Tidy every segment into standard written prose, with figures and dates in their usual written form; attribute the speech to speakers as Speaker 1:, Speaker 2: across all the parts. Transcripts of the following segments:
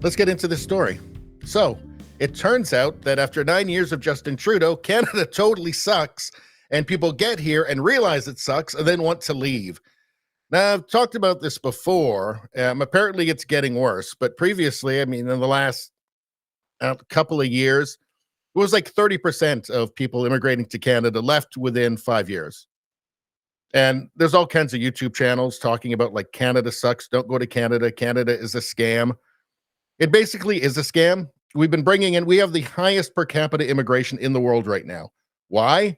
Speaker 1: Let's get into this story. So, it turns out that after 9 years of Justin Trudeau, Canada totally sucks, and people get here and realize it sucks and then want to leave. Now, I've talked about this before. Apparently, it's getting worse, but previously, in the last couple of years, it was like 30% of people immigrating to Canada left within 5 years. And there's all kinds of YouTube channels talking about like Canada sucks, don't go to Canada, Canada is a scam. It basically is a scam. We have the highest per capita immigration in the world right now. Why?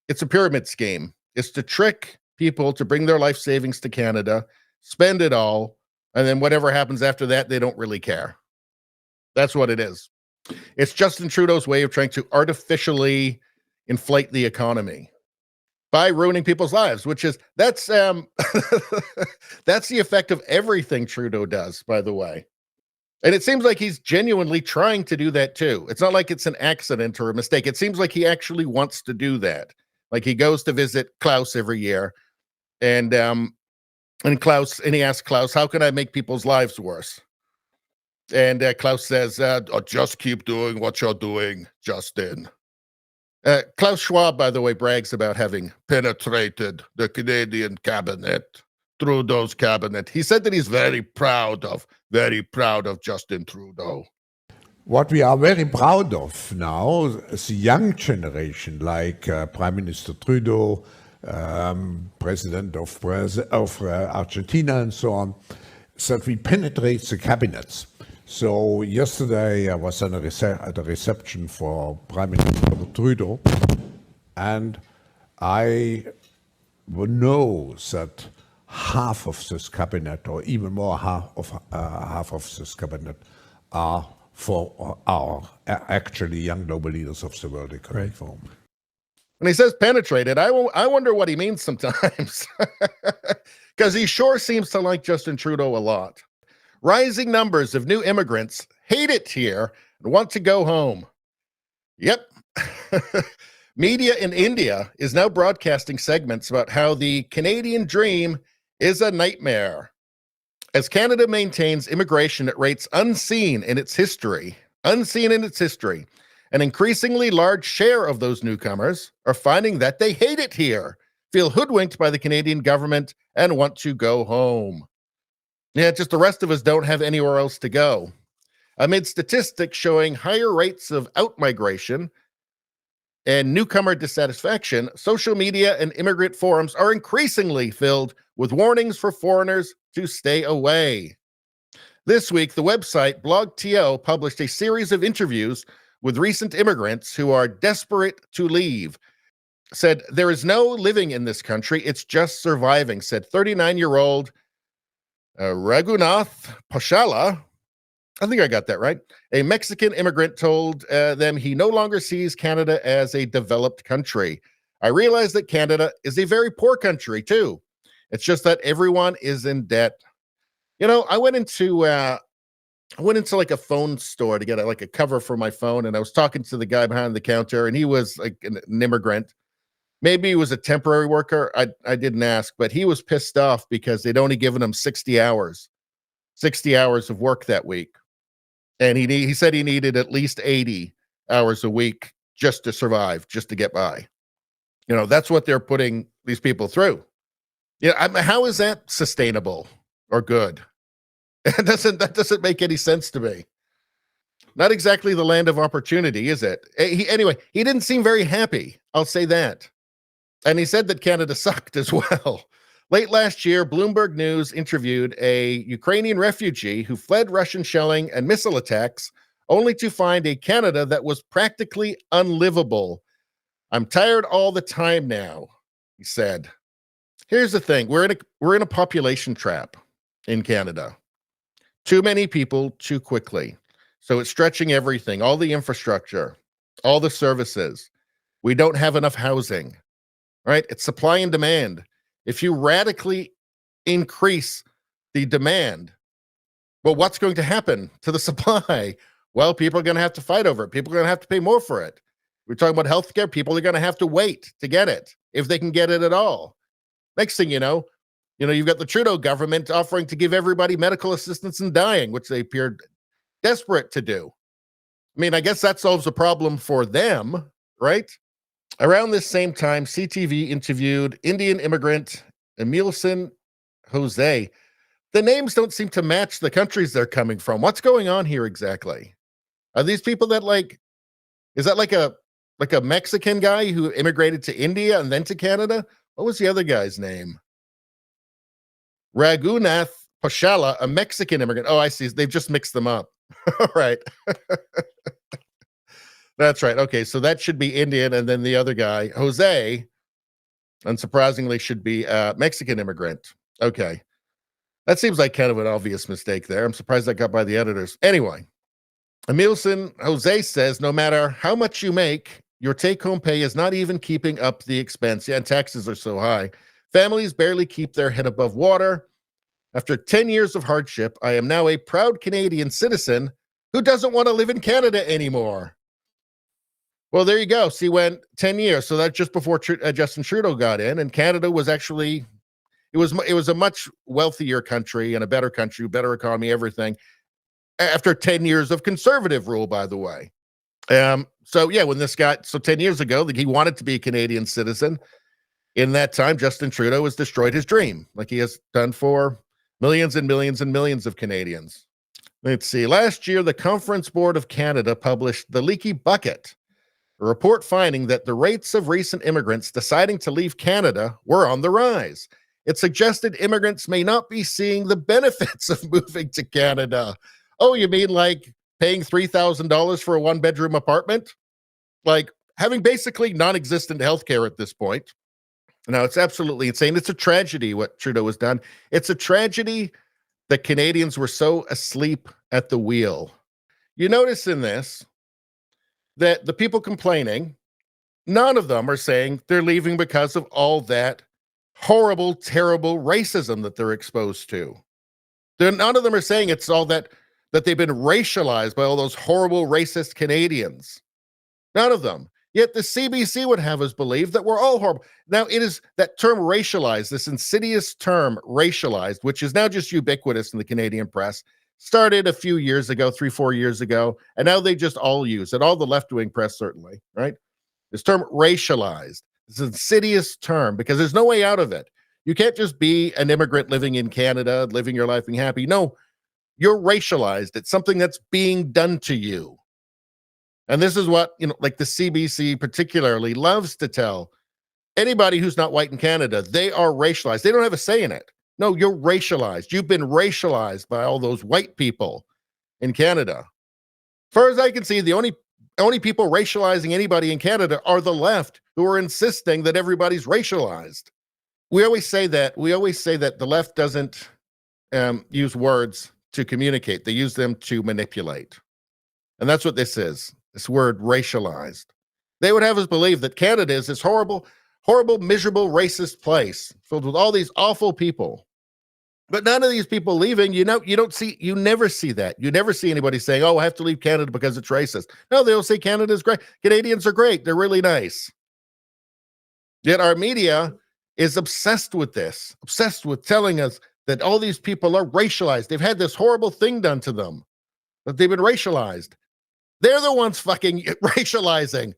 Speaker 1: It's a pyramid scheme. It's to trick people to bring their life savings to Canada, spend it all, and then whatever happens after that, they don't really care. That's what it is. It's Justin Trudeau's way of trying to artificially inflate the economy by ruining people's lives, that's that's the effect of everything Trudeau does, by the way. And it seems like he's genuinely trying to do that too. It's not like it's an accident or a mistake. It seems like he actually wants to do that. Like he goes to visit Klaus every year, and he asks Klaus, "How can I make people's lives worse?" And Klaus says, "Just keep doing what you're doing, Justin." Klaus Schwab, by the way, brags about having penetrated the Canadian cabinet, Trudeau's cabinet. He said that he's very proud of Justin Trudeau.
Speaker 2: What we are very proud of now is the young generation, like Prime Minister Trudeau, President of Argentina, and so on, is that we penetrate the cabinets. So yesterday I was at a reception for Prime Minister Trudeau, and I know that half of this cabinet, or even more half of this cabinet, are for our actually young global leaders of the World Economic Forum.
Speaker 1: When he says penetrated, I wonder what he means sometimes, because he sure seems to like Justin Trudeau a lot. Rising numbers of new immigrants hate it here and want to go home. Yep. Media in India is now broadcasting segments about how the Canadian dream is a nightmare. As Canada maintains immigration at rates unseen in its history, an increasingly large share of those newcomers are finding that they hate it here, feel hoodwinked by the Canadian government, and want to go home. Yeah, just the rest of us don't have anywhere else to go. Amid statistics showing higher rates of outmigration and newcomer dissatisfaction, social media and immigrant forums are increasingly filled with warnings for foreigners to stay away. This week, the website BlogTO published a series of interviews with recent immigrants who are desperate to leave. Said, "There is no living in this country, it's just surviving," said 39-year-old Raghunath Pashala. I think I got that right. A Mexican immigrant told them he no longer sees Canada as a developed country. "I realize that Canada is a very poor country too. It's just that everyone is in debt." You know, I went into like a phone store to get a cover for my phone, and I was talking to the guy behind the counter, and he was like an immigrant. Maybe he was a temporary worker. I didn't ask, but he was pissed off because they'd only given him 60 hours of work that week. And he said he needed at least 80 hours a week just to survive, just to get by. You know, that's what they're putting these people through. Yeah, how is that sustainable or good? That doesn't make any sense to me. Not exactly the land of opportunity, is it? Anyway, he didn't seem very happy. I'll say that. And he said that Canada sucked as well. Late last year, Bloomberg News interviewed a Ukrainian refugee who fled Russian shelling and missile attacks, only to find a Canada that was practically unlivable. "I'm tired all the time now," he said. Here's the thing. We're in a population trap in Canada. Too many people too quickly. So it's stretching everything, all the infrastructure, all the services. We don't have enough housing, right? It's supply and demand. If you radically increase the demand, well, what's going to happen to the supply? Well, people are going to have to fight over it. People are going to have to pay more for it. We're talking about healthcare. People are going to have to wait to get it, if they can get it at all. Next thing you know, you've got the Trudeau government offering to give everybody medical assistance in dying, which they appeared desperate to do. I mean, I guess that solves a problem for them, right? Around this same time, CTV interviewed Indian immigrant Emilson Jose. The names don't seem to match the countries they're coming from. What's going on here exactly? Are these people that is that like a Mexican guy who immigrated to India and then to Canada? What was the other guy's name? Raghunath Pashala, a Mexican immigrant. Oh, I see. They've just mixed them up. All right. That's right. Okay, so that should be Indian, and then the other guy, Jose, unsurprisingly, should be a Mexican immigrant. Okay. That seems like kind of an obvious mistake there. I'm surprised that got by the editors. Anyway, Emilson Jose says no matter how much you make, your take-home pay is not even keeping up the expense. Yeah, and taxes are so high. Families barely keep their head above water. After 10 years of hardship, I am now a proud Canadian citizen who doesn't want to live in Canada anymore. Well, there you go. See, when 10 years, so that's just before Justin Trudeau got in, and Canada was actually, it was a much wealthier country and a better country, better economy, everything, after 10 years of conservative rule, by the way. So yeah, when this got, so 10 years ago, he wanted to be a Canadian citizen. In that time, Justin Trudeau has destroyed his dream, like he has done for millions and millions and millions of Canadians. Let's see. Last year, the Conference Board of Canada published The Leaky Bucket, a report finding that the rates of recent immigrants deciding to leave Canada were on the rise. It suggested immigrants may not be seeing the benefits of moving to Canada. Oh, you mean like paying $3,000 for a one-bedroom apartment? Like having basically non-existent healthcare at this point. No, it's absolutely insane. It's a tragedy what Trudeau has done. It's a tragedy that Canadians were so asleep at the wheel. You notice in this that the people complaining, none of them are saying they're leaving because of all that horrible, terrible racism that they're exposed to. None of them are saying it's all that they've been racialized by all those horrible racist Canadians. None of them. Yet the CBC would have us believe that we're all horrible. Now, it is that term racialized, this insidious term racialized, which is now just ubiquitous in the Canadian press, started a few years ago, 3-4 years ago, and now they just all use it, all the left-wing press certainly, right? This term racialized, this insidious term, because there's no way out of it. You can't just be an immigrant living in Canada, living your life being happy. No, you're racialized. It's something that's being done to you. And this is what, like the CBC particularly loves to tell anybody who's not white in Canada, they are racialized. They don't have a say in it. No, you're racialized. You've been racialized by all those white people in Canada. As far as I can see, the only people racializing anybody in Canada are the left, who are insisting that everybody's racialized. We always say that the left doesn't use words to communicate. They use them to manipulate. And that's what this is. This word racialized. They would have us believe that Canada is this horrible, horrible, miserable, racist place filled with all these awful people. But none of these people leaving, you never see that. You never see anybody saying, oh, I have to leave Canada because it's racist. No, they'll say Canada's great. Canadians are great. They're really nice. Yet our media is obsessed with this, obsessed with telling us that all these people are racialized. They've had this horrible thing done to them, that they've been racialized. They're the ones fucking racializing.